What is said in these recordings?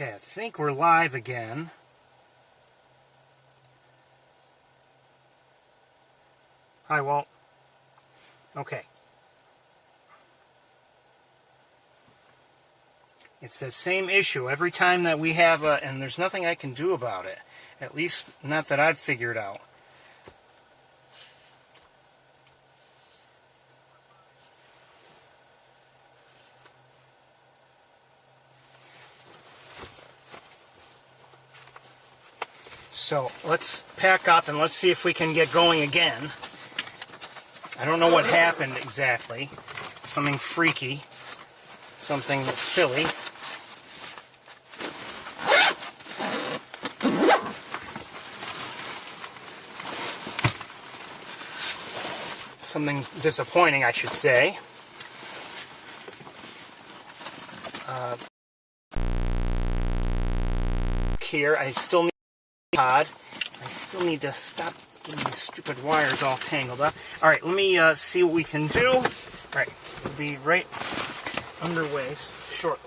Okay, I think we're live again. Hi, Walt. Okay. It's that same issue every time that we have and there's nothing I can do about it. At least not that I've figured out. So let's pack up and let's see if we can get going again. I don't know what happened exactly. Something freaky. Something silly. Something disappointing, I should say. Here, I still need pod. I still need to stop getting these stupid wires all tangled up. All right, let me see what we can do. All right, we'll be right underway shortly.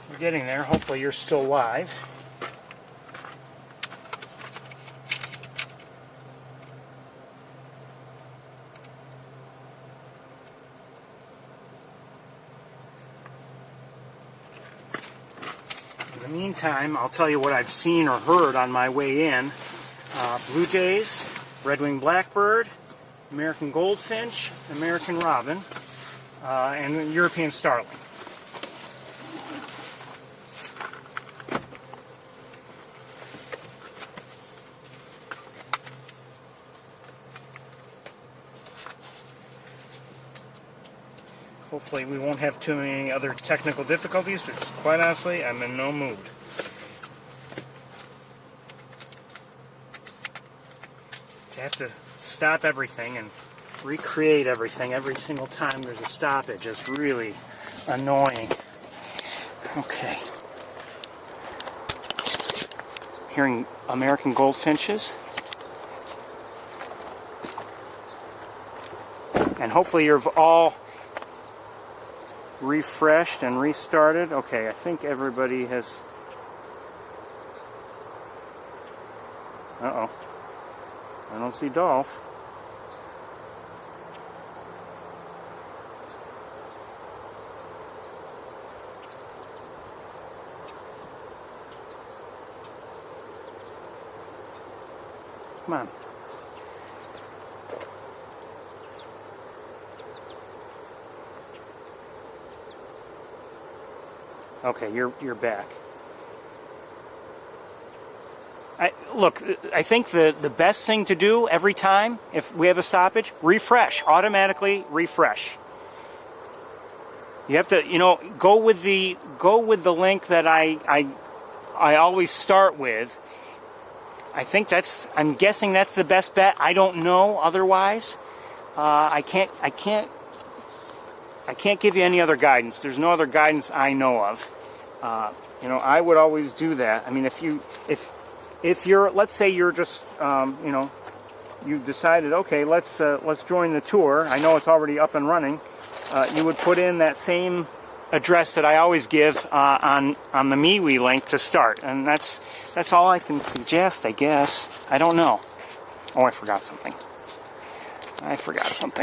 We're getting there. Hopefully you're still live. In the meantime, I'll tell you what I've seen or heard on my way in. Blue jays, red-winged blackbird, American goldfinch, American robin, and European starling. Hopefully we won't have too many other technical difficulties, but quite honestly, I'm in no mood. To have to stop everything and recreate everything every single time there's a stoppage is really annoying. Okay. Hearing American goldfinches. And hopefully you've all refreshed and restarted. Okay, I think everybody has... Uh-oh. I don't see Dolph. Come on. Okay, you're back. Look, I think the best thing to do every time if we have a stoppage, refresh, automatically refresh. You have to, go with the link that I always start with. I'm guessing that's the best bet. I don't know otherwise. I can't give you any other guidance. There's no other guidance I know of. I would always do that. I mean, if if you're, let's say you're just, you know, you've decided, okay, let's join the tour. I know it's already up and running. You would put in that same address that I always give on the MeWe link to start, and that's all I can suggest, I guess. I don't know. Oh, I forgot something.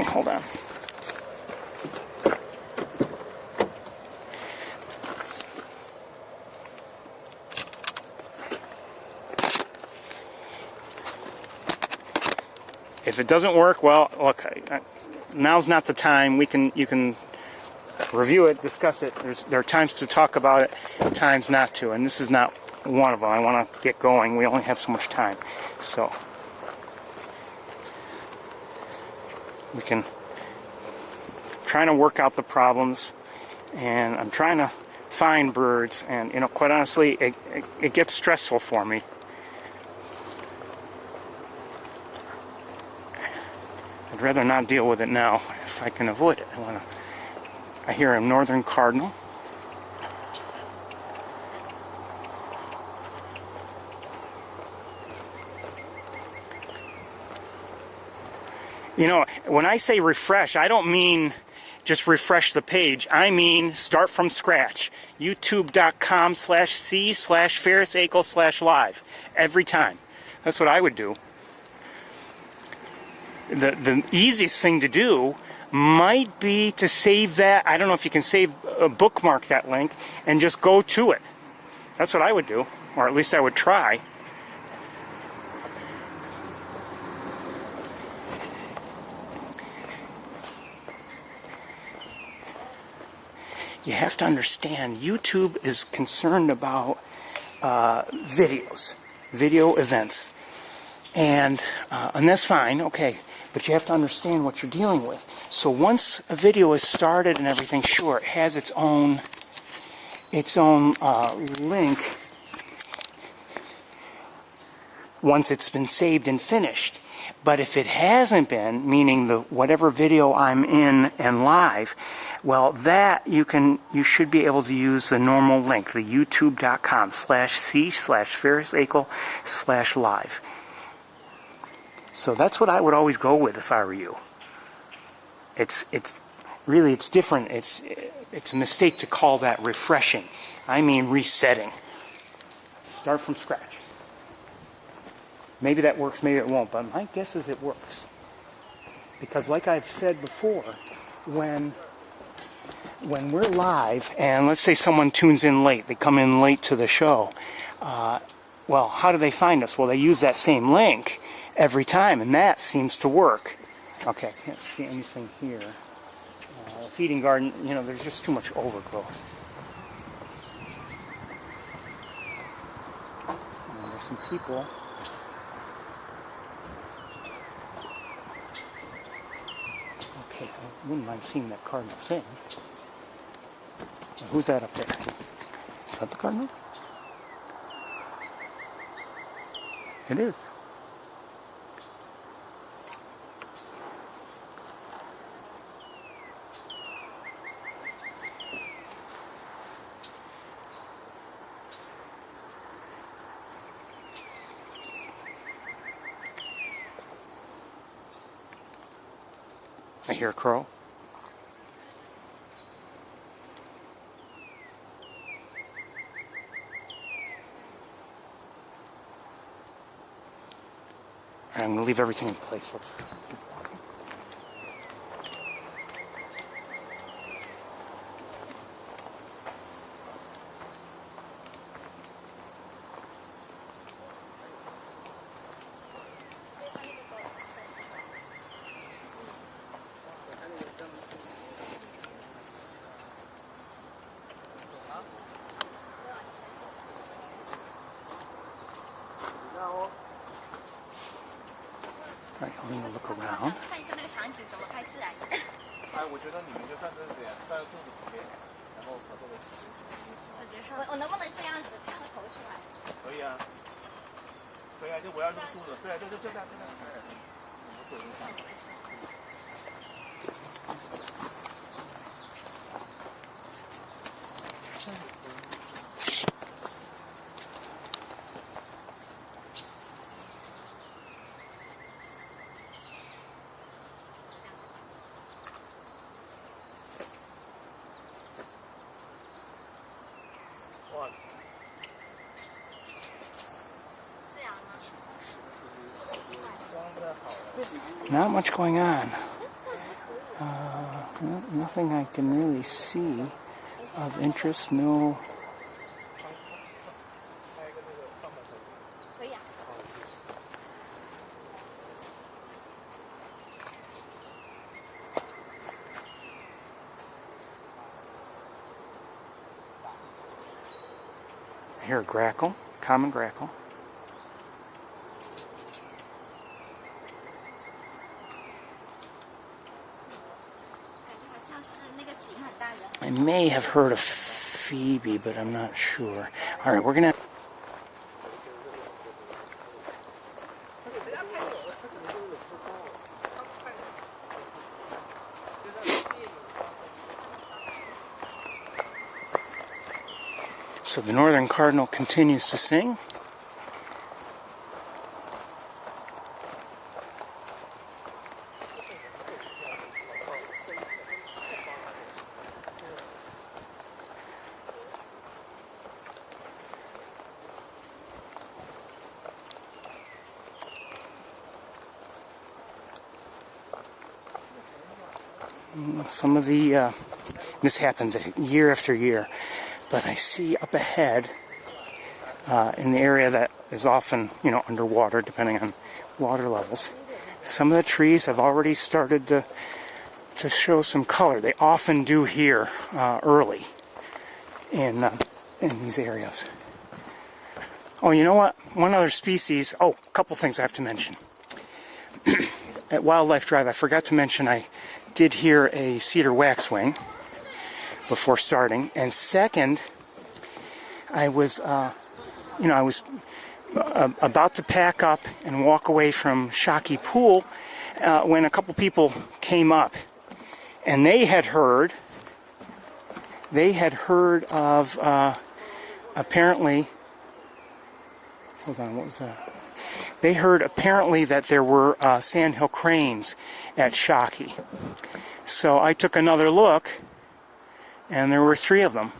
Hold on. If it doesn't work, well, look, now's not the time. You can review it, discuss it. There are times to talk about it, times not to, and this is not one of them. I want to get going. We only have so much time, so we can trying to work out the problems, and I'm trying to find birds, and you know, quite honestly, it gets stressful for me. I'd rather not deal with it now if I can avoid it. I hear a northern cardinal. You know, when I say refresh, I don't mean just refresh the page. I mean start from scratch. youtube.com/c/ferrisakel/live every time. That's what I would do. The easiest thing to do might be to save that. I don't know if you can bookmark that link and just go to it. That's what I would do, or at least I would try. You have to understand, YouTube is concerned about videos, video events, and that's fine, okay. But you have to understand what you're dealing with. So once a video is started and everything, sure, it has its own link once it's been saved and finished. But if it hasn't been, meaning whatever video I'm in and live, well, that you should be able to use the normal link, the youtube.com/c/ferrisakel/live. So that's what I would always go with if I were you. It's different. It's a mistake to call that refreshing. I mean resetting. Start from scratch. Maybe that works, maybe it won't, but my guess is it works. Because like I've said before, when we're live, and let's say someone tunes in late, they come in late to the show, well, how do they find us? Well, they use that same link every time, and that seems to work. Okay, I can't see anything here. Feeding garden, you know, there's just too much overgrowth. And there's some people. Okay, I wouldn't mind seeing that cardinal sing. Who's that up there? Is that the cardinal? It is. I hear a crow. I'm going to leave everything in place. Let's keep walking. All right, I'm going to look around. 看一下那个场景怎么拍自然的。哎，我觉得你们就站在这里，站在柱子旁边，然后朝这个。直接上。我能不能这样子探个头出来？可以啊，可以啊，就围绕这个柱子，对啊，就这样，不是影响。Not much going on. Nothing I can really see of interest. No. I hear a grackle, common grackle. I may have heard a phoebe, but I'm not sure. All right, we're gonna. So the northern cardinal continues to sing. Some of the, this happens year after year, but I see up ahead in the area that is often, underwater, depending on water levels, some of the trees have already started to show some color. They often do here early in these areas. Oh, you know what? One other species. Oh, a couple things I have to mention. At Wildlife Drive, I forgot to mention I did hear a cedar waxwing before starting, and second, I was about to pack up and walk away from Shockey Pool when a couple people came up, and they had heard of apparently. Hold on, what was that? They heard apparently that there were sandhill cranes at Shockey. So I took another look, and there were 3 of them.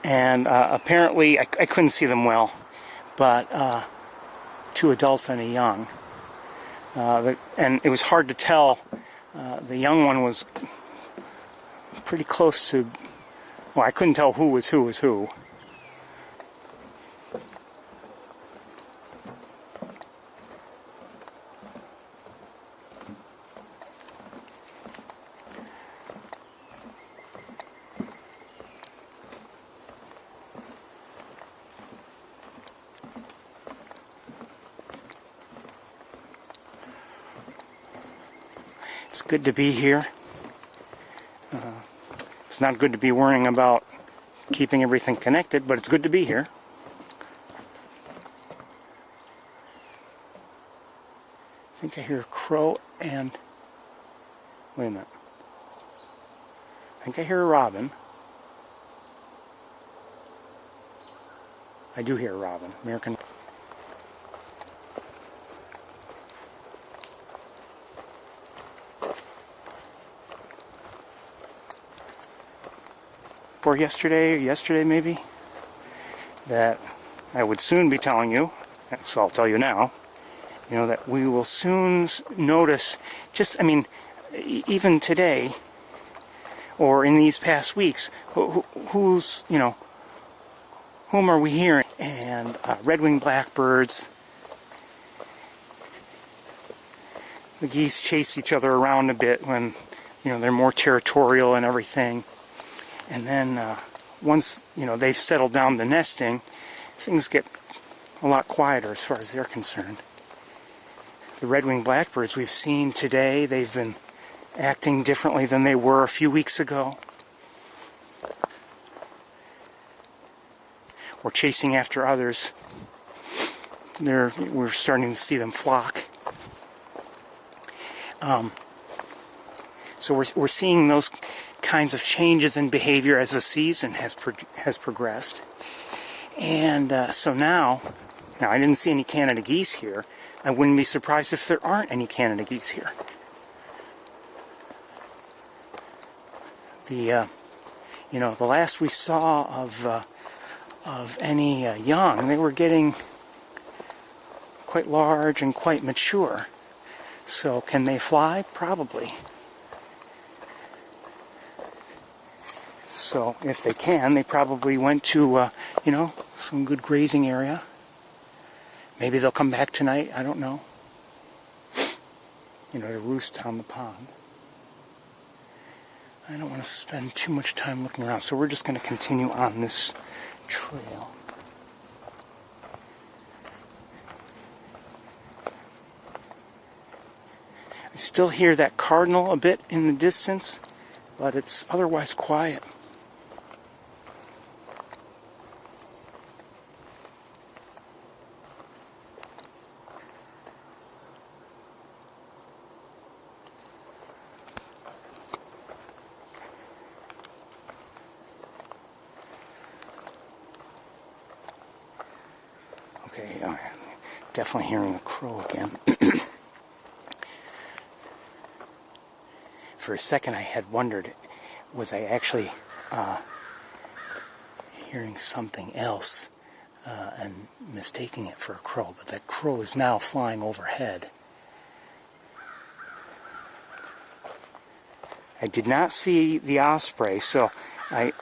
And apparently, I couldn't see them well, but 2 adults and a young. And it was hard to tell. The young one was pretty close to, well, I couldn't tell who was who. It's good to be here. It's not good to be worrying about keeping everything connected, but it's good to be here. I think I hear a crow and... Wait a minute. I think I hear a robin. I do hear a robin. American... For yesterday maybe, that I would soon be telling you, so I'll tell you now, that we will soon notice, even today, or in these past weeks, who's, whom are we hearing? And red-winged blackbirds, the geese chase each other around a bit when, they're more territorial and everything. And then once, they've settled down to nesting, things get a lot quieter as far as they're concerned. The red-winged blackbirds we've seen today, they've been acting differently than they were a few weeks ago. Or chasing after others. We're starting to see them flock. So we're seeing those kinds of changes in behavior as the season has progressed. And so now I didn't see any Canada geese here. I wouldn't be surprised if there aren't any Canada geese here. You know, the last we saw of any young, they were getting quite large and quite mature. So can they fly? Probably. So if they can, they probably went to, you know, some good grazing area. Maybe they'll come back tonight, I don't know. You know, to roost on the pond. I don't want to spend too much time looking around, so we're just going to continue on this trail. I still hear that cardinal a bit in the distance, but it's otherwise quiet. Okay, definitely hearing a crow again. For a second I had wondered, was I actually hearing something else and mistaking it for a crow, but that crow is now flying overhead. I did not see the osprey, so I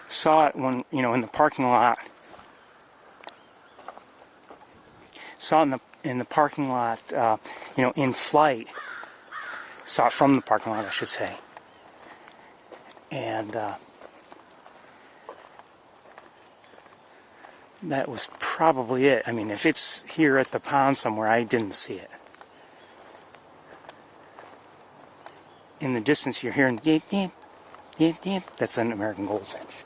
saw it when, you know, in the parking lot. Saw it in the parking lot, you know, in flight. Saw it from the parking lot, I should say. And that was probably it. I mean, if it's here at the pond somewhere, I didn't see it. In the distance, you're hearing deep, deep, deep, deep. That's an American goldfinch.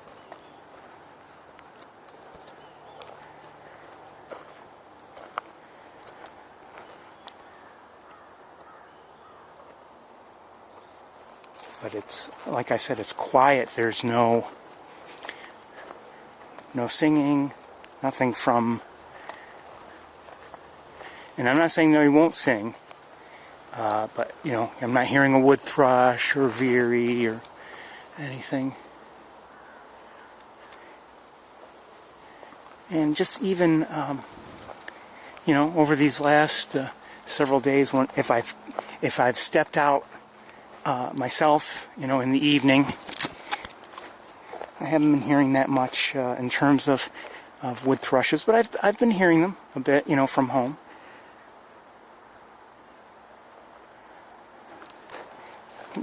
But it's, like I said, it's quiet. There's no singing, nothing from, and I'm not saying that he won't sing, but, you know, I'm not hearing a wood thrush or veery or anything. And just even, you know, over these last several days, if I've stepped out myself, you know, in the evening, I haven't been hearing that much in terms of wood thrushes, but I've been hearing them a bit, you know, from home.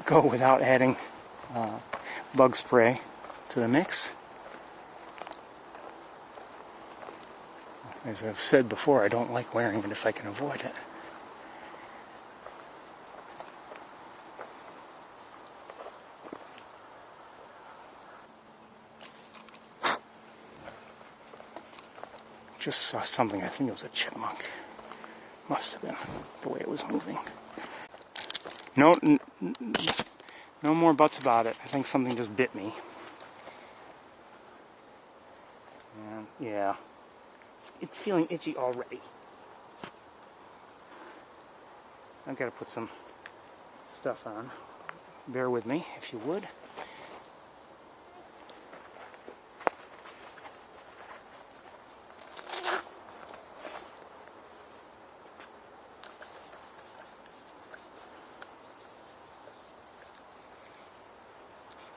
Go without adding bug spray to the mix. As I've said before, I don't like wearing it if I can avoid it. Just saw something, I think it was a chipmunk. Must have been, the way it was moving. No more buts about it. I think something just bit me. And yeah, it's feeling itchy already. I've got to put some stuff on. Bear with me, if you would.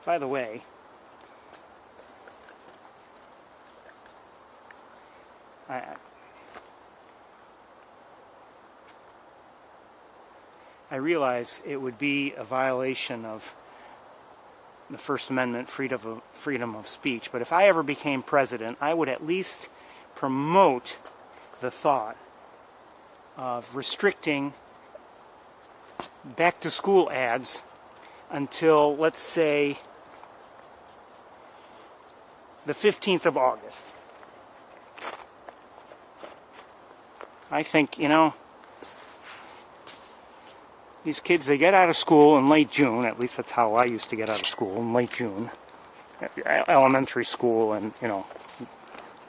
By the way, I realize it would be a violation of the First Amendment, freedom of speech, but if I ever became president, I would at least promote the thought of restricting back-to-school ads until, let's say, the 15th of August. I think, you know, these kids, they get out of school in late June, at least that's how I used to get out of school, in late June. Elementary school and, you know,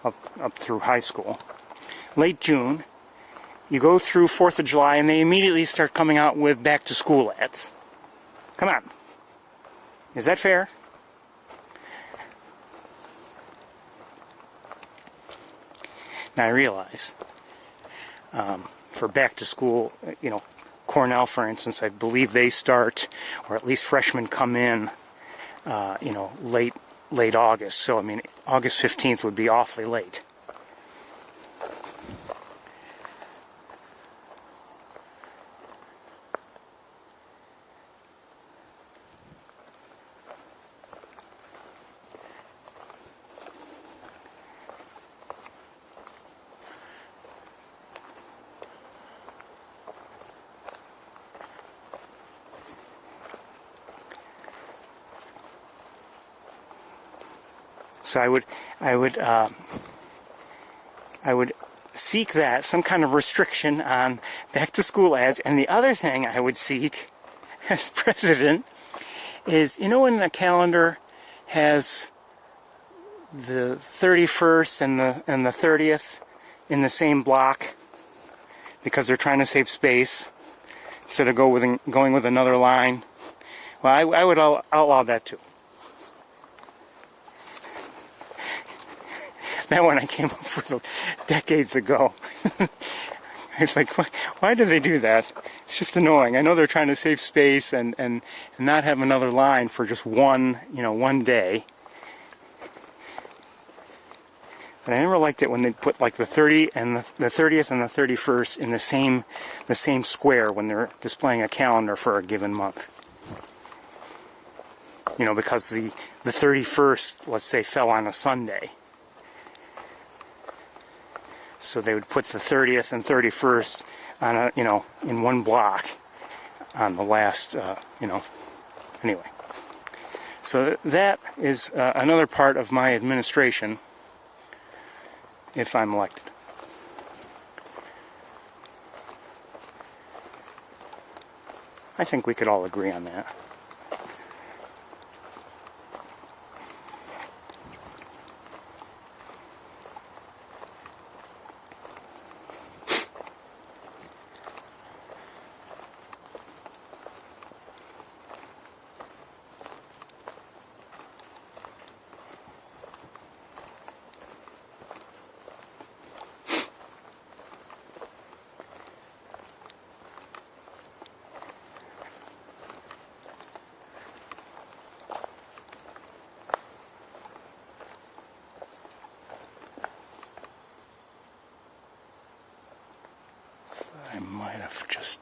up through high school. Late June, you go through 4th of July and they immediately start coming out with back-to-school ads. Come on. Is that fair? Now I realize for back to school, Cornell, for instance, I believe they start, or at least freshmen come in, late August. So, I mean, August 15th would be awfully late. So I would seek that, some kind of restriction on back to school ads. And the other thing I would seek as president is, when the calendar has the 31st and the 30th in the same block because they're trying to save space instead of going with another line. Well, I would outlaw that too. That one I came up with decades ago. It's like, why do they do that? It's just annoying. I know they're trying to save space and not have another line for just one day. But I never liked it when they put like the 30th and the 31st in the same square when they're displaying a calendar for a given month. Because the 31st, let's say, fell on a Sunday. So they would put the 30th and 31st on in one block on the last, anyway. So that is another part of my administration if I'm elected. I think we could all agree on that. I might have just...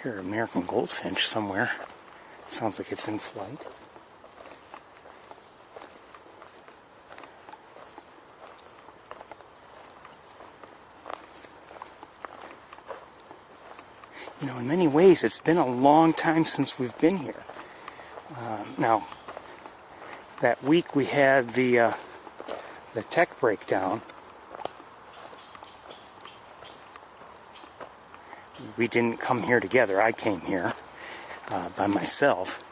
Hear an American goldfinch somewhere. Sounds like it's in flight. In many ways, it's been a long time since we've been here. Now, that week we had the tech breakdown. We didn't come here together. I came here by myself.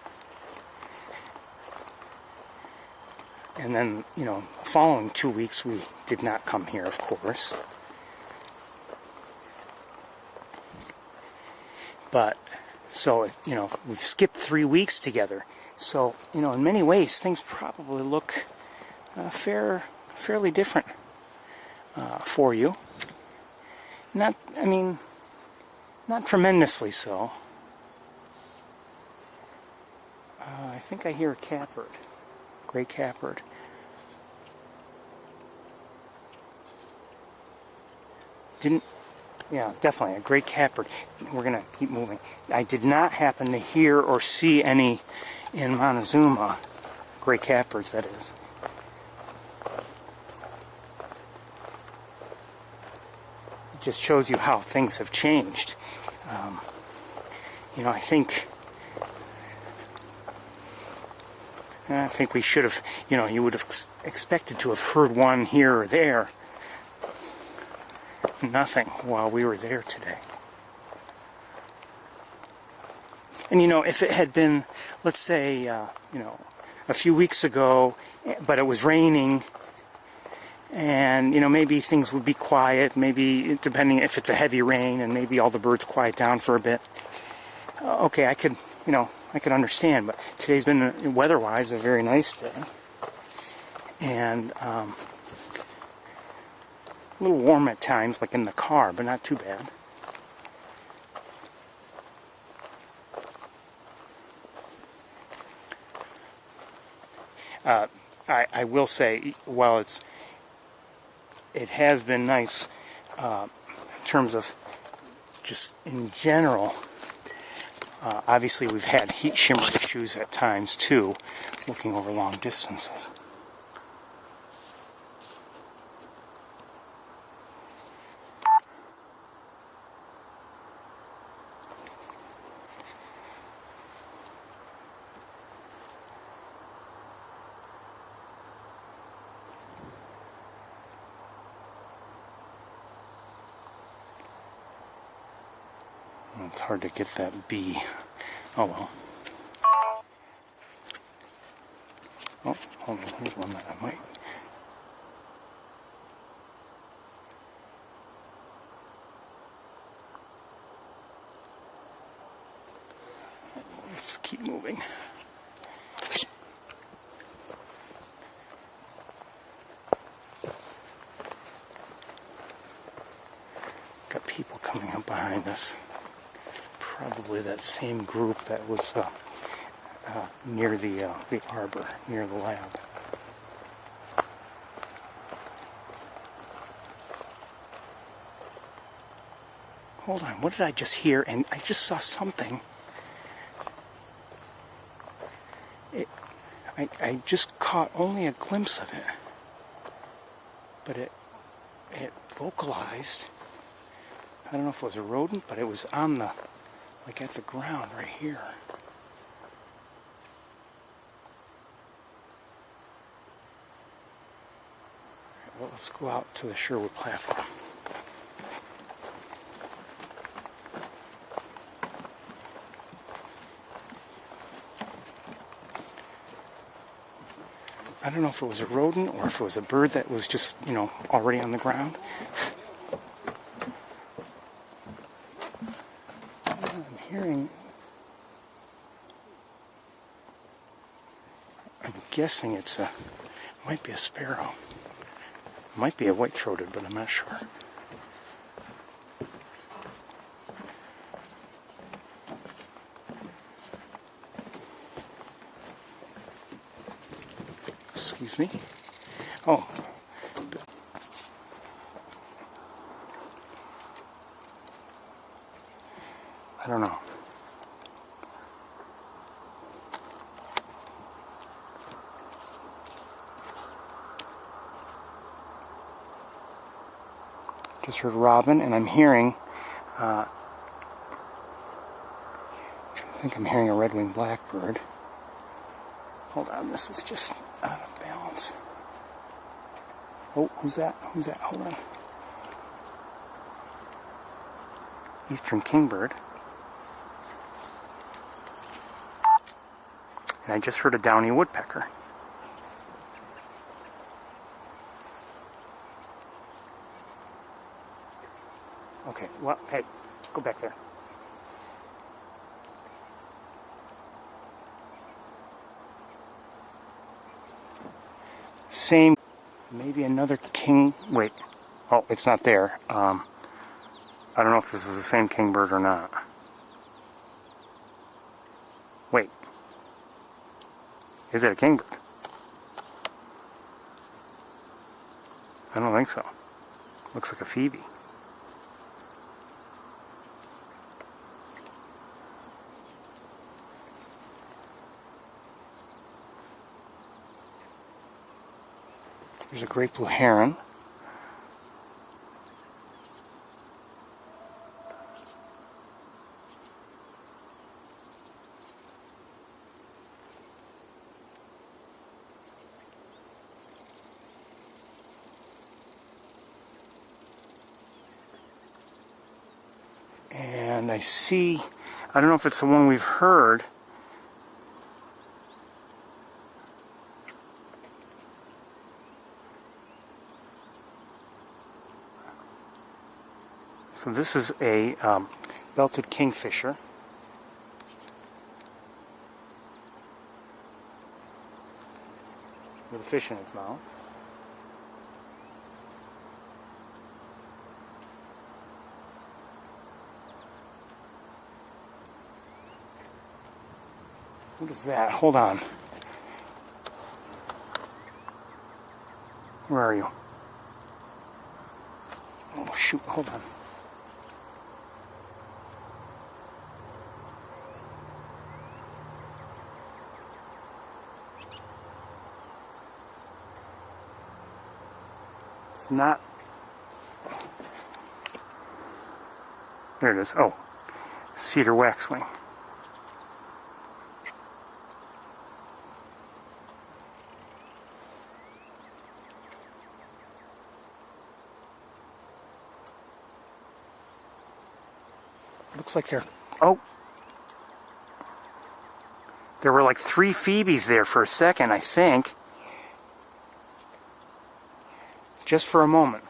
And then, the following 2 weeks we did not come here, of course. But, so, we've skipped 3 weeks together. So, in many ways, things probably look fairly different for you. Not tremendously so. I think I hear a catbird, gray catbird. Yeah, definitely a gray catbird. We're gonna keep moving. I did not happen to hear or see any in Montezuma, gray catbirds, that is. It just shows you how things have changed. I think we should have, you would have expected to have heard one here or there. Nothing while we were there today. And if it had been, let's say, a few weeks ago, but it was raining, and maybe things would be quiet, maybe depending if it's a heavy rain, and maybe all the birds quiet down for a bit. Okay, I could you know, I could understand, but today's been, weather-wise, a very nice day. And a little warm at times, like in the car, but not too bad. I will say, while it has been nice in terms of just in general, obviously we've had heat shimmer issues at times too, looking over long distances. It's hard to get that B. Oh well. Oh, hold on. Here's one that I might. Let's keep moving. Got people coming up behind us. Probably that same group that was near the arbor, near the lab. Hold on, what did I just hear? And I just saw something. I just caught only a glimpse of it, but it vocalized. I don't know if it was a rodent, but it was on the, like at the ground right here. Well, let's go out to the Sherwood platform. I don't know if it was a rodent or if it was a bird that was just, you know, already on the ground. I'm hearing, I'm guessing it might be a sparrow. It might be a white-throated, but I'm not sure. Excuse me. Oh. I don't know. Just heard robin, and I'm hearing, I think I'm hearing a red-winged blackbird. Hold on, this is just out of balance. Oh, who's that? Who's that? Hold on. Eastern kingbird. And I just heard a downy woodpecker. Okay, well, hey, go back there. Same, maybe another king, wait, oh, it's not there. I don't know if this is the same kingbird or not. Wait, is it a kingbird? I don't think so. Looks like a phoebe. There's a great blue heron. And I see, I don't know if it's the one we've heard. So this is a belted kingfisher. with a fish in its mouth. What is that? Hold on. Where are you? Oh shoot, hold on. It's not... There it is. Oh, cedar waxwing. Looks like they're... Oh! There were like 3 phoebes there for a second, I think. Just for a moment.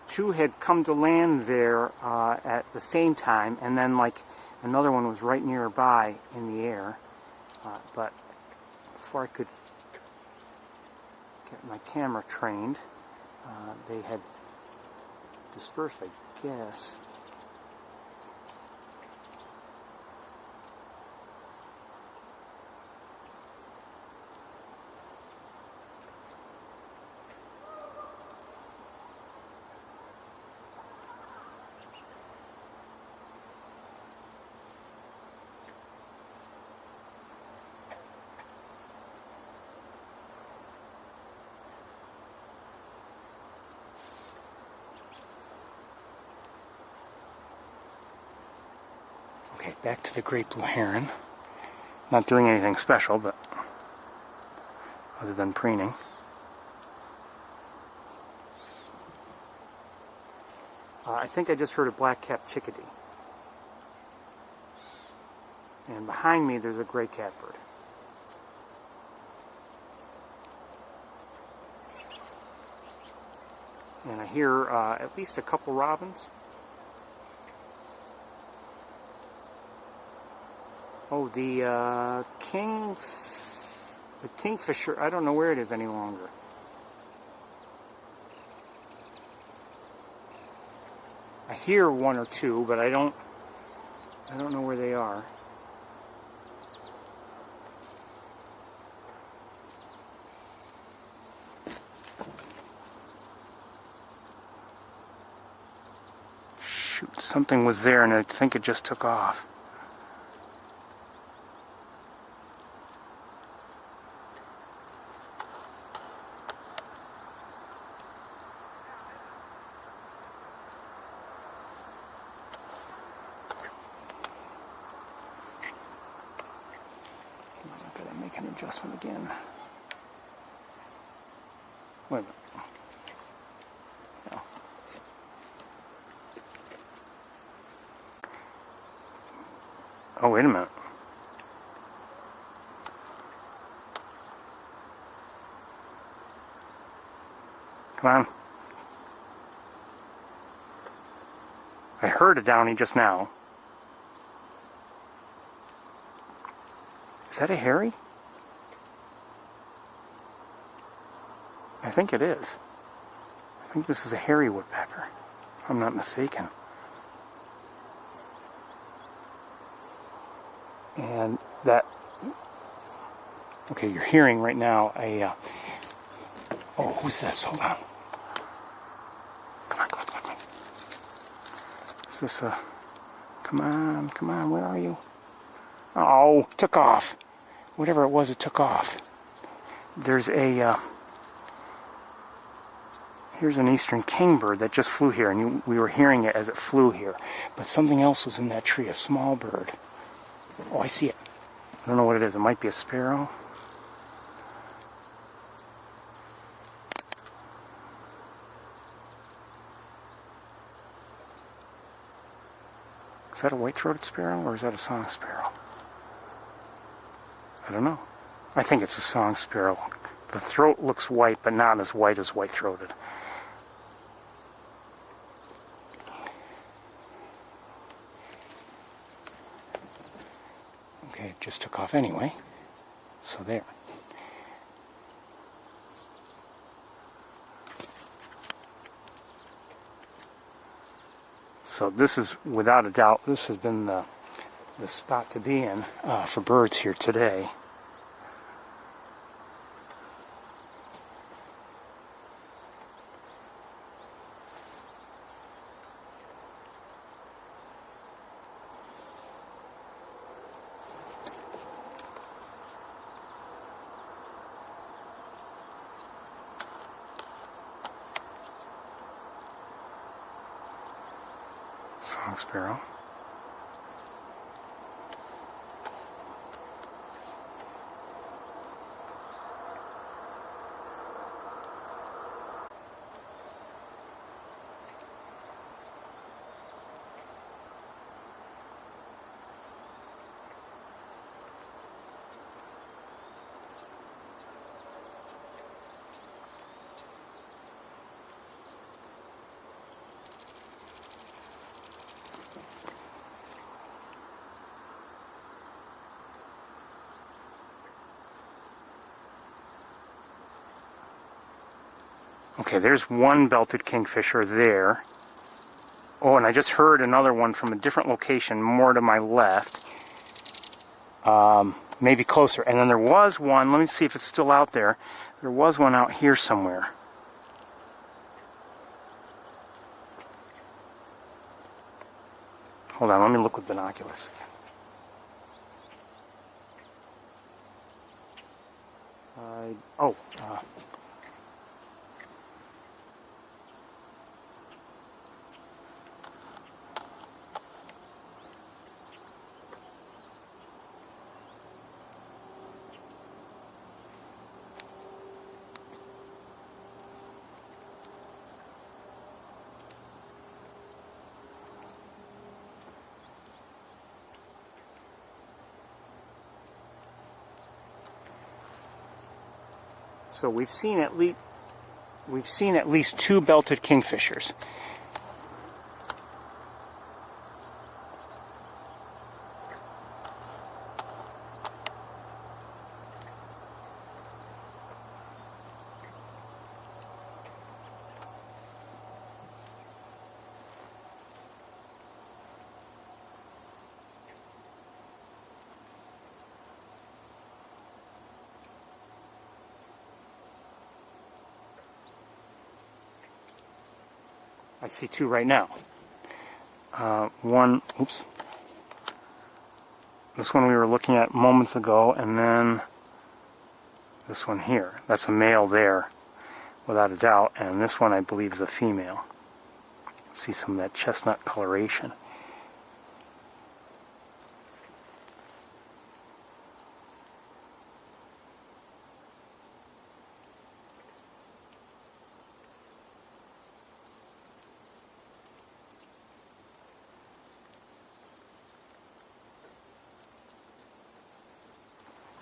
Two had come to land there at the same time, and then like another one was right nearby in the air. But before I could get my camera trained, they had dispersed, I guess. Okay, back to the great blue heron. Not doing anything special, but other than preening. I think I just heard a black-capped chickadee. And behind me there's a gray catbird. And I hear at least a couple robins. Oh, the kingfisher, I don't know where it is any longer. I hear 1 or 2, but I don't know where they are. Shoot, something was there and I think it just took off. Make an adjustment again. Wait a minute. No. Oh, wait a minute. Come on. I heard a downy just now. Is that a hairy? I think it is. I think this is a hairy woodpecker, if I'm not mistaken. And that... Okay, you're hearing right now a... Oh, who's this? Hold on. Come on, come on, come on, come on. Is this a... Come on, where are you? Oh, took off. Whatever it was, it took off. There's a... Here's an eastern kingbird that just flew here, and we were hearing it as it flew here. But something else was in that tree, a small bird. Oh, I see it. I don't know what it is. It might be a sparrow. Is that a white-throated sparrow, or is that a song sparrow? I don't know. I think it's a song sparrow. The throat looks white, but not as white as white-throated. Okay, it just took off anyway. So there. So this is, without a doubt, this has been the spot to be in for birds here today. Song sparrow. Okay, there's one belted kingfisher there. Oh, and I just heard another one from a different location, more to my left. Maybe closer. And then there was one, let me see if it's still out there. There was one out here somewhere. Hold on, let me look with binoculars again. So we've seen at least two belted kingfishers. I see two right now. One, oops. This one we were looking at moments ago, and then this one here. That's a male there, without a doubt, and this one I believe is a female. See some of that chestnut coloration.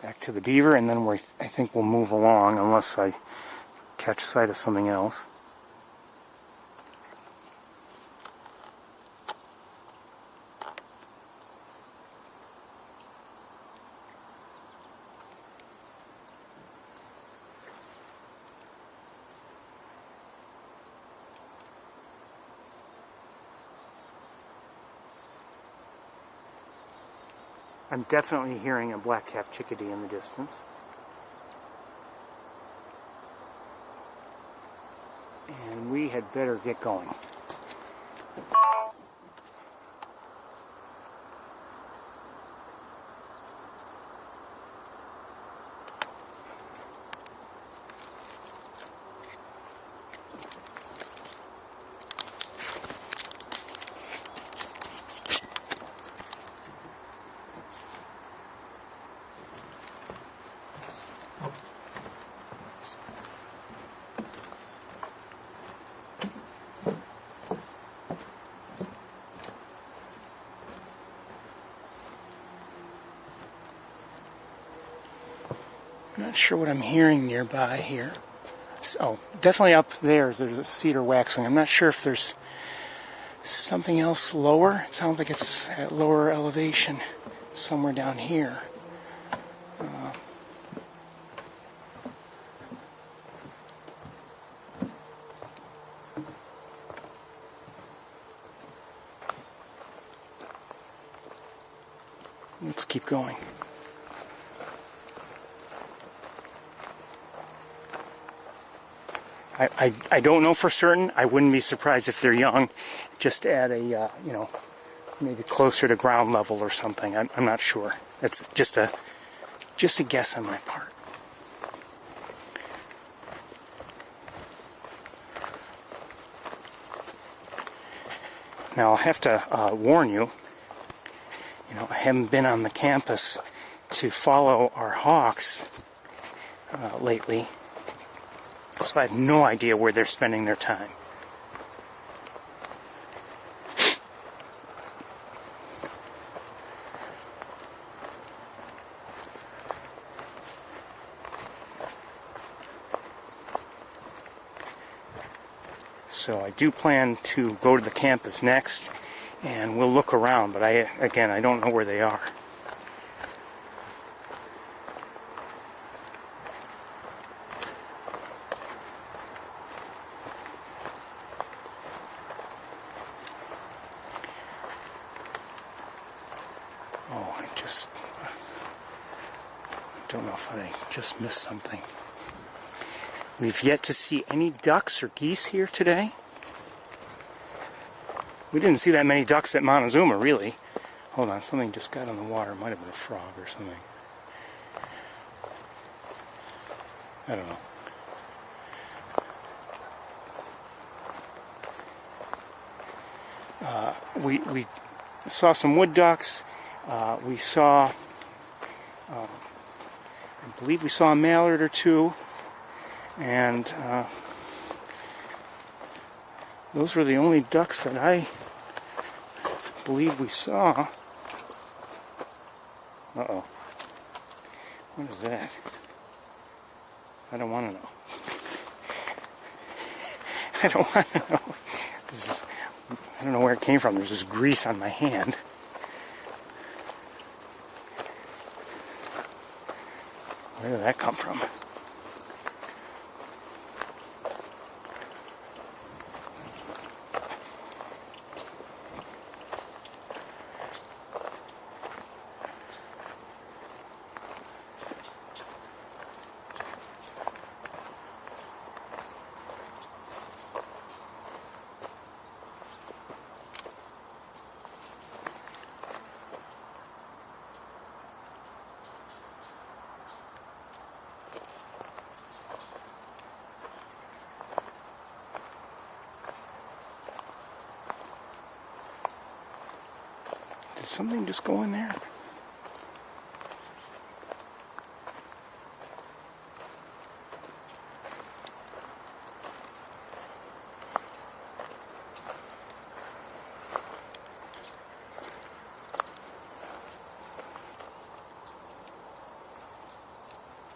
Back to the beaver, and then I think we'll move along unless I catch sight of something else. I'm definitely hearing a black-capped chickadee in the distance. And we had better get going. I'm not sure what I'm hearing nearby here. Oh, definitely up there's a cedar waxwing. I'm not sure if there's something else lower. It sounds like it's at lower elevation. somewhere down here. Let's keep going. I don't know for certain. I wouldn't be surprised if they're young, just at a, you know, maybe closer to ground level or something. I'm not sure. It's just a guess on my part. Now, I'll have to warn you, I haven't been on the campus to follow our hawks lately, so I have no idea where they're spending their time. So I do plan to go to the campus next, and we'll look around, but I don't know where they are. Oh, I don't know if I just missed something. We've yet to see any ducks or geese here today. We didn't see that many ducks at Montezuma, really. Hold on, something just got on the water. It might have been a frog or something. I don't know. We saw some wood ducks. We saw, I believe we saw a mallard or two. And those were the only ducks that I believe we saw. Uh-oh. What is that? I don't want to know. I don't want to know. I don't know where it came from. There's just grease on my hand. Where did that come from? Did something just go in there?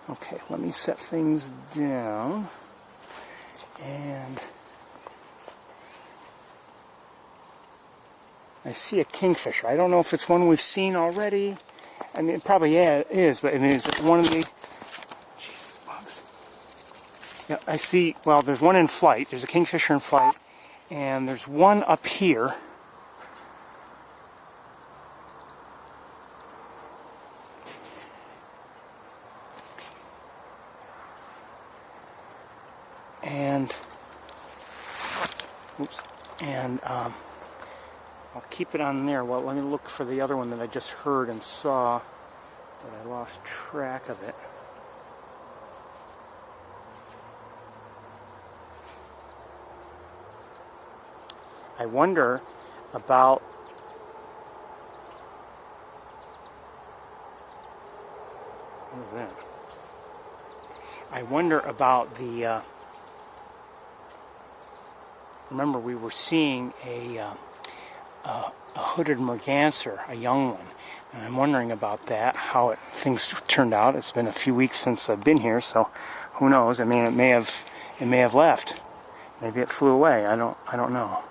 Okay, let me set things down. And I see a kingfisher. I don't know if it's one we've seen already. I mean, it probably is, but I mean, is it one of the... Jesus, bugs. Yeah, I see, well, there's one in flight. There's a kingfisher in flight. And there's one up here. And... Oops. And, I'll keep it on there. Well, let me look for the other one that I just heard and saw, but I lost track of it. I wonder about what is that? I wonder about the remember we were seeing a hooded merganser, a young one, and I'm wondering about that, how things turned out. It's been a few weeks since I've been here, so who knows? I mean, it may have left. Maybe it flew away. I don't know.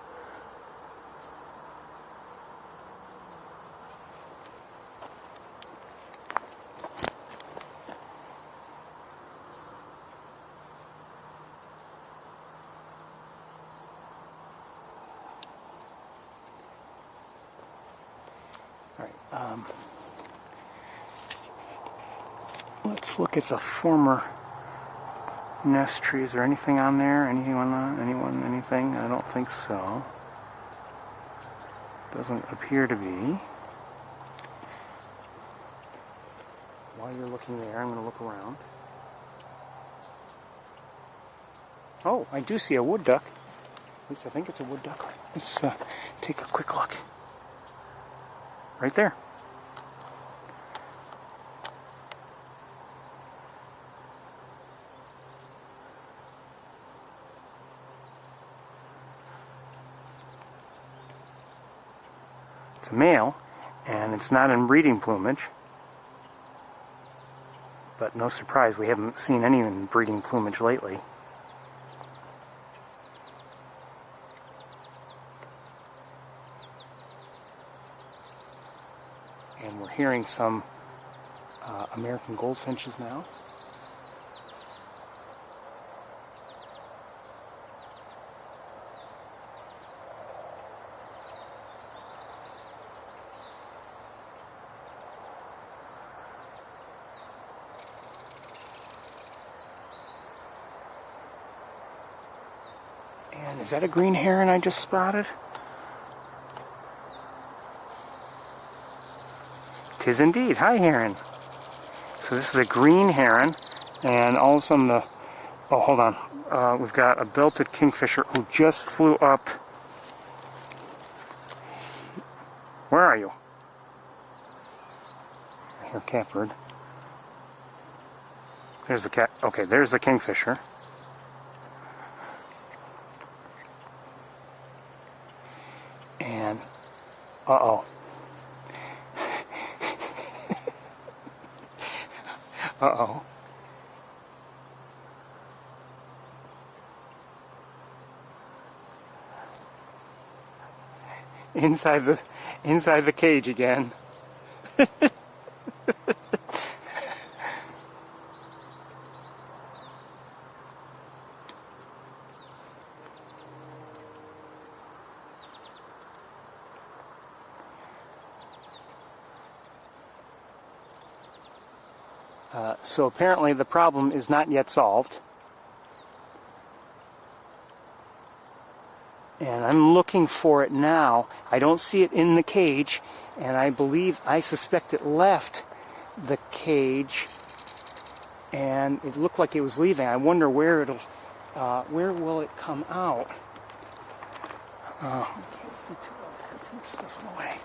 Let's look at the former nest tree. Is there anything on there? Anything? I don't think so. Doesn't appear to be. While you're looking there, I'm going to look around. Oh, I do see a wood duck. At least I think it's a wood duck. Let's take a quick look. Right there. It's a male, and it's not in breeding plumage. But no surprise, we haven't seen any in breeding plumage lately. And we're hearing some American goldfinches now. And is that a green heron I just spotted? 'Tis indeed. Hi, heron. So this is a green heron, and all of a sudden the... Oh, hold on. We've got a belted kingfisher who just flew up. Where are you? I hear catbird. There's the cat. Okay, there's the kingfisher. And, uh-oh. Uh-oh. Inside the cage again. So apparently the problem is not yet solved. And I'm looking for it now. I don't see it in the cage, and I suspect it left the cage, and it looked like it was leaving. I wonder where will it come out? I can't see too well. I've had too much stuff in the way.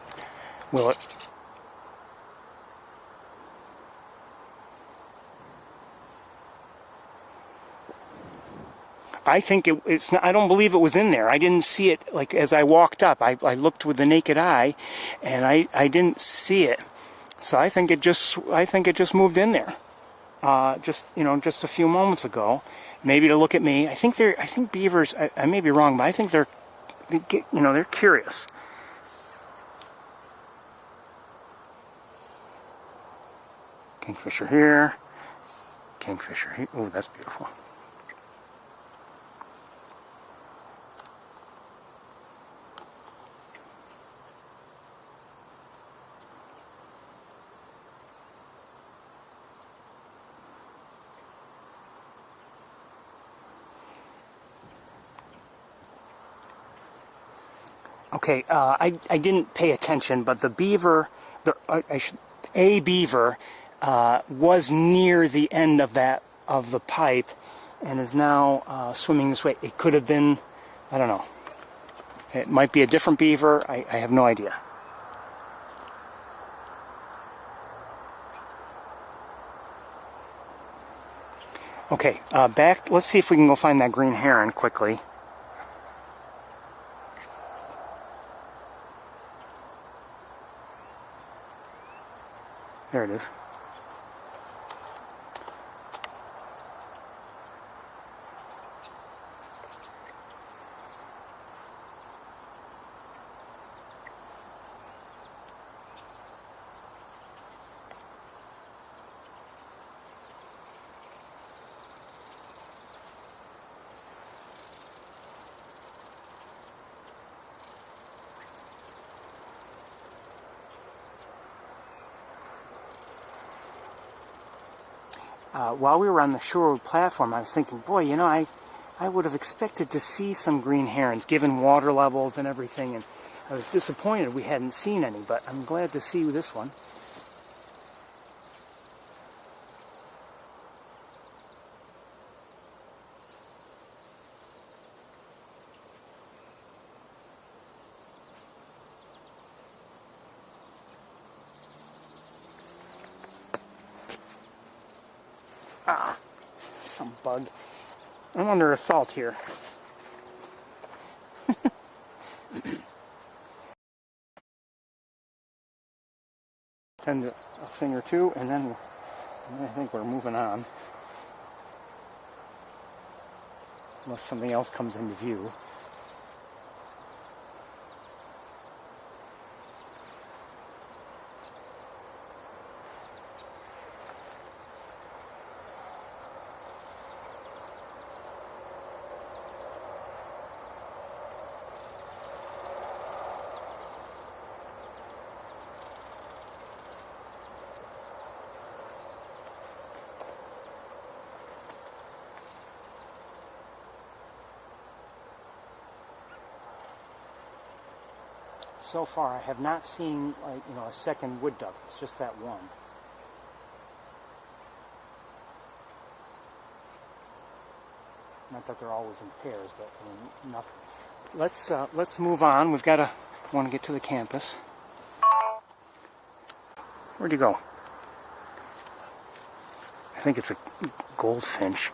Will it? I think it's not, I don't believe it was in there. I didn't see it like as I walked up. I looked with the naked eye, and I didn't see it. So I think it just moved in there. Just a few moments ago. Maybe to look at me. I think beavers. I may be wrong, but I think they're curious. Kingfisher here. Kingfisher here. Oh, that's beautiful. Okay, I didn't pay attention, but the beaver, a beaver, was near the end of the pipe, and is now swimming this way. It could have been, I don't know. It might be a different beaver. I have no idea. Okay, back. Let's see if we can go find that green heron quickly. There it is. while we were on the shore platform, I was thinking, boy, you know, I would have expected to see some green herons, given water levels and everything, and I was disappointed we hadn't seen any, but I'm glad to see this one. Ah, some bug. I'm under assault here. Tend a thing or two, and then I think we're moving on. Unless something else comes into view. So far, I have not seen, like, you know, a second wood duck. It's just that one. Not that they're always in pairs, but I mean, nothing. Let's move on. Want to get to the campus. Where'd he go? I think it's a goldfinch.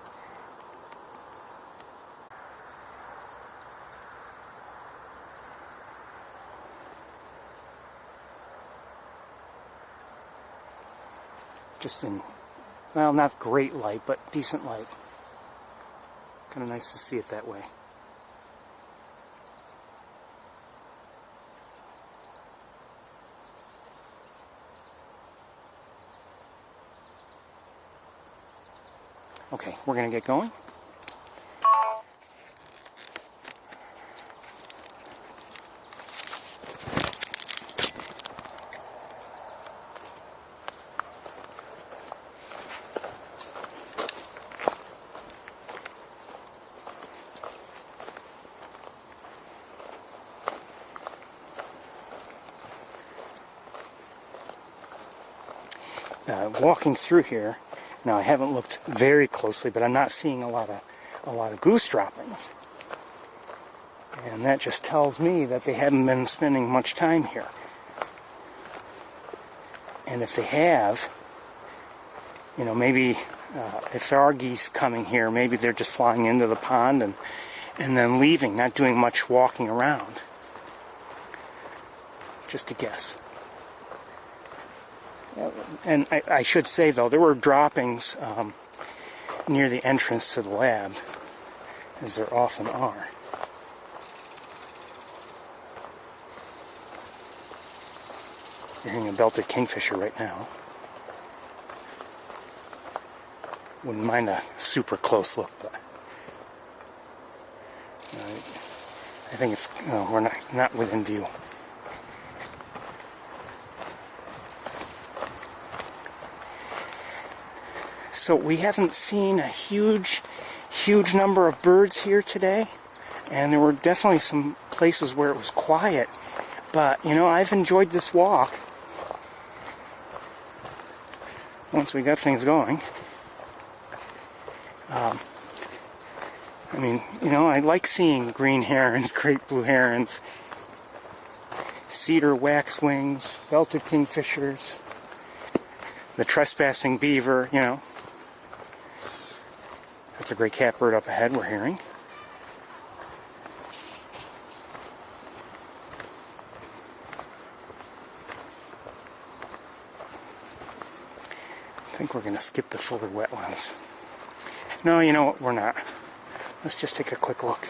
Just in, well, not great light, but decent light. Kind of nice to see it that way. Okay, we're going to get going. Walking through here, now I haven't looked very closely, but I'm not seeing a lot of goose droppings, and that just tells me that they haven't been spending much time here. And if they have, you know, maybe if there are geese coming here, maybe they're just flying into the pond and then leaving, not doing much walking around. Just a guess. And I should say, though, there were droppings near the entrance to the lab, as there often are. You're hearing a belted kingfisher right now. Wouldn't mind a super close look, but I think it's we're not within view. So we haven't seen a huge number of birds here today, and there were definitely some places where it was quiet, but you know, I've enjoyed this walk once we got things going. I mean, you know, I like seeing green herons, great blue herons, cedar waxwings, belted kingfishers, the trespassing beaver, you know. That's a great catbird up ahead we're hearing. I think we're going to skip the fuller wetlands. No, you know what, we're not. Let's just take a quick look.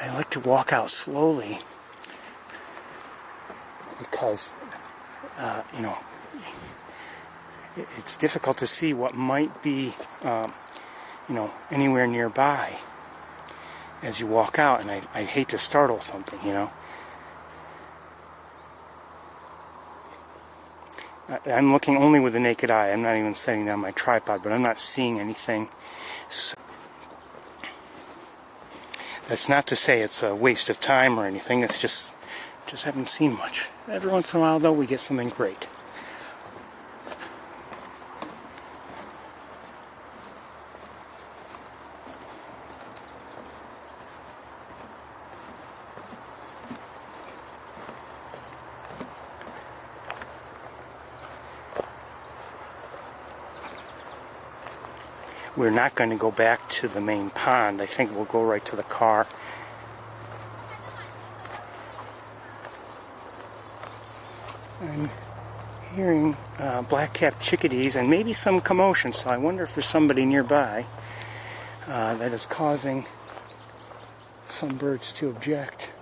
I like to walk out slowly because, you know, it's difficult to see what might be, you know, anywhere nearby as you walk out, and I'd hate to startle something, you know. I'm looking only with the naked eye. I'm not even setting down my tripod, but I'm not seeing anything. So, that's not to say it's a waste of time or anything. It's just haven't seen much. Every once in a while, though, we get something great. We're not going to go back to the main pond. I think we'll go right to the car. I'm hearing black-capped chickadees and maybe some commotion, so I wonder if there's somebody nearby that is causing some birds to object.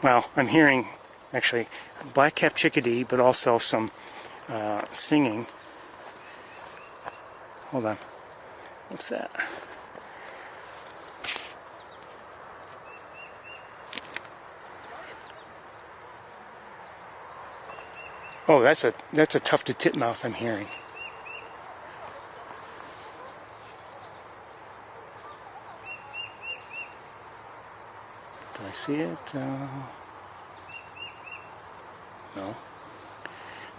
Well, I'm hearing actually black-capped chickadee, but also some singing. Hold on. What's that? Oh, that's a tufted titmouse I'm hearing. Do I see it? No.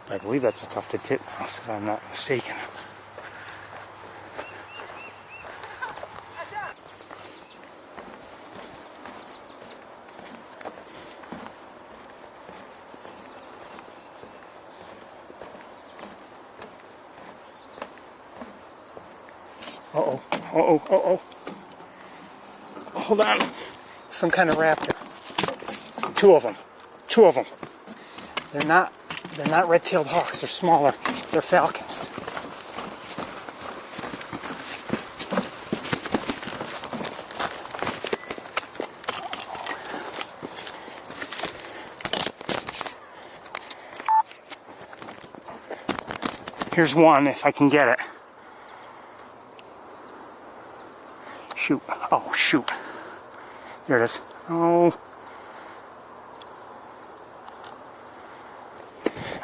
But I believe that's a tufted titmouse, if I'm not mistaken. Uh-oh. Uh-oh. Uh-oh. Hold on. Some kind of raptor. Two of them. Two of them. They're not red-tailed hawks. They're smaller. They're falcons. Here's one, if I can get it. Shoot. Oh, shoot. There it is. Oh.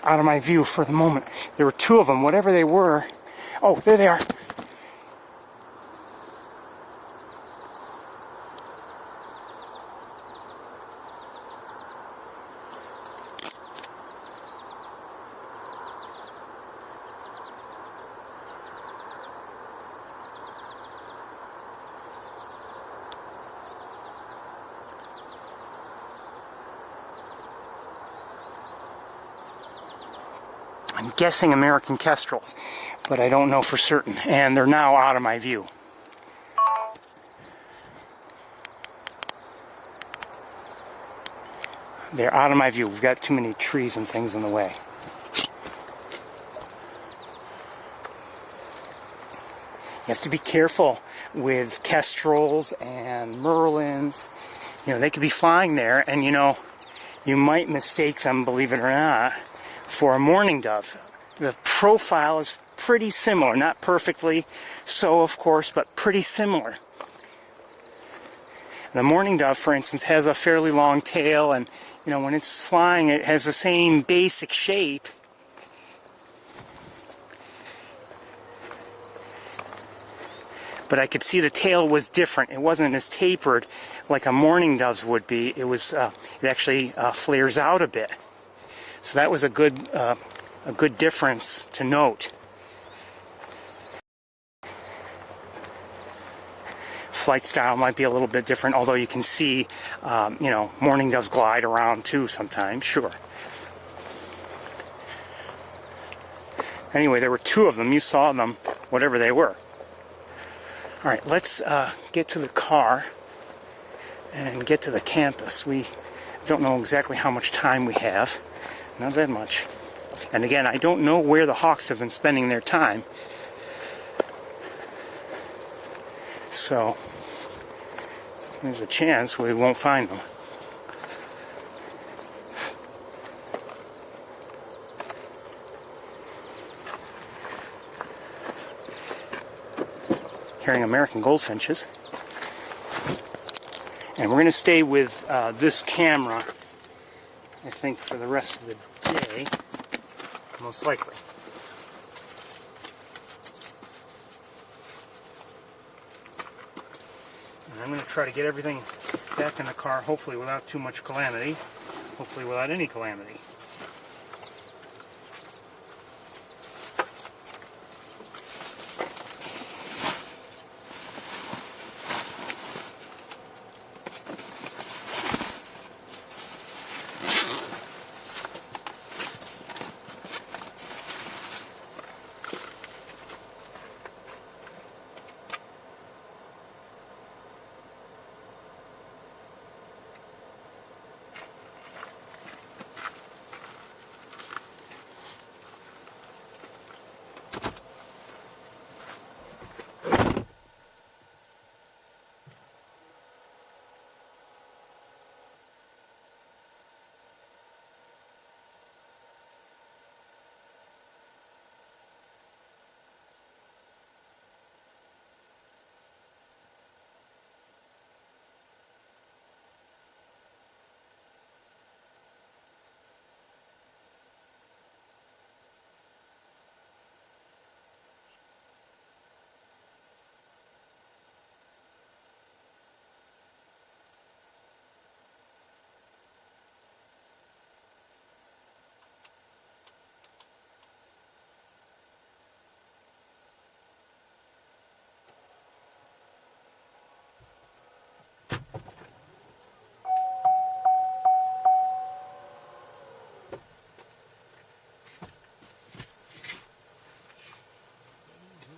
Out of my view for the moment. There were two of them, whatever they were. Oh, there they are. I'm guessing American kestrels, but I don't know for certain, and they're now out of my view. They're out of my view. We've got too many trees and things in the way. You have to be careful with kestrels and merlins. You know, they could be flying there, and you know, you might mistake them, believe it or not, for a mourning dove. The profile is pretty similar, not perfectly so, of course, but pretty similar. The mourning dove, for instance, has a fairly long tail, and you know, when it's flying, it has the same basic shape. But I could see the tail was different. It wasn't as tapered like a mourning dove's would be. It was, it actually flares out a bit. So that was a good difference to note. Flight style might be a little bit different, although you can see, you know, mourning doves glide around too sometimes, sure. Anyway, there were two of them. You saw them, whatever they were. All right, let's get to the car and get to the campus. We don't know exactly how much time we have. Not that much. And again, I don't know where the hawks have been spending their time. So, There's a chance we won't find them. Hearing American goldfinches. And we're going to stay with this camera, I think, for the rest of the day, most likely. And I'm going to try to get everything back in the car, hopefully without too much calamity, hopefully without any calamity.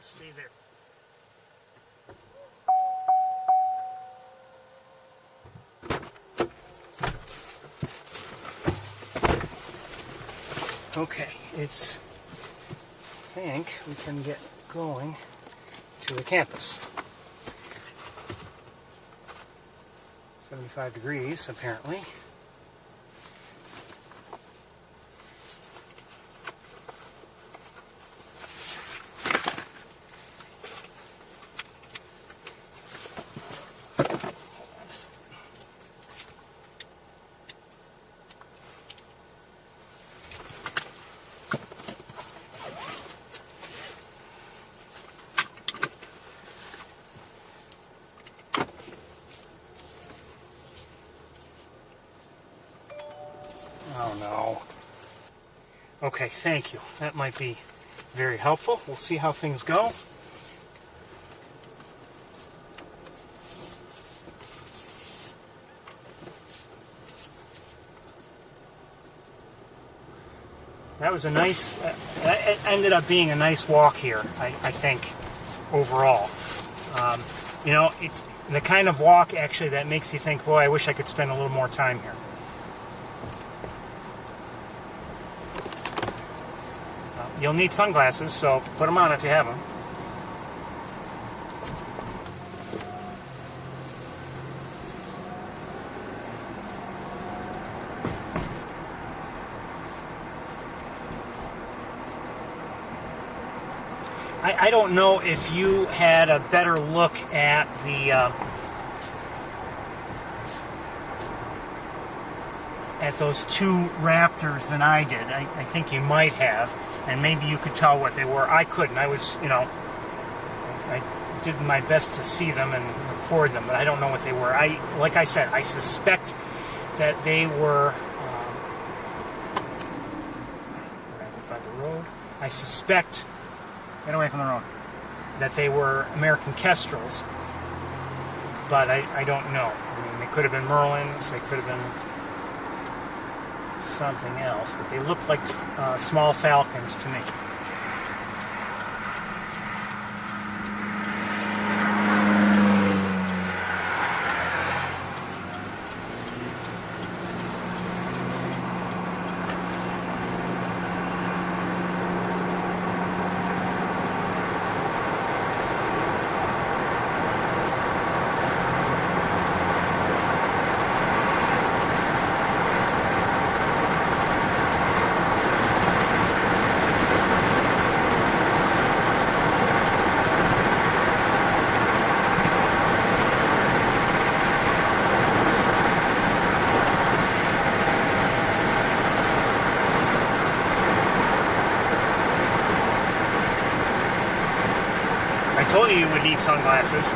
Stay there. Okay, I think we can get going to the campus. 75 degrees, apparently. Oh no. Okay, thank you. That might be very helpful. We'll see how things go. That was a nice, it ended up being a nice walk here, I think, overall. You know, it's the kind of walk, actually, that makes you think, boy, I wish I could spend a little more time here. You'll need sunglasses, so put them on if you have them. I don't know if you had a better look at the at those two raptors than I did. I think you might have, and maybe you could tell what they were. I couldn't. I was, you know, I did my best to see them and record them, but I don't know what they were. Like I said, I suspect that they were right by the road. I suspect, get away from the road, that they were American kestrels, but I don't know. I mean, they could have been merlins, they could have been something else, but they looked like small falcons to me. told you would need sunglasses.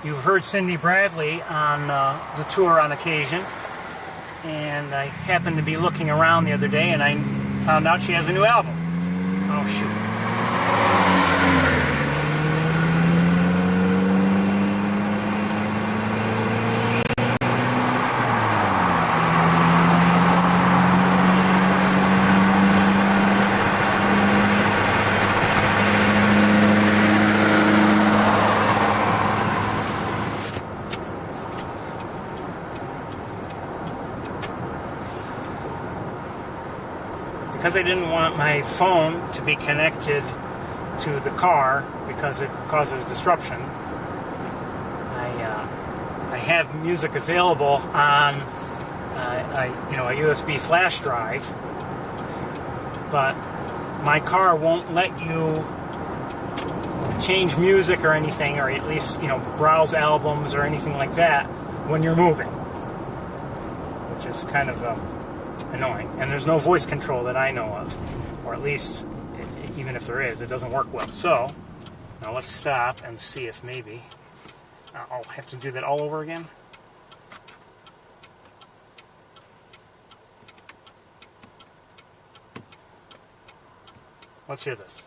You've heard Cindy Bradley on the tour on occasion, and I happened to be looking around the other day and I found out she has a new album. Oh shoot. Because I didn't want my phone to be connected to the car because it causes disruption, I have music available on a USB flash drive, but my car won't let you change music or anything, or at least browse albums or anything like that when you're moving, which is kind of annoying. And there's no voice control that I know of, or at least even if there is, it doesn't work well. So now let's stop and see if maybe I'll have to do that all over again. Let's hear this.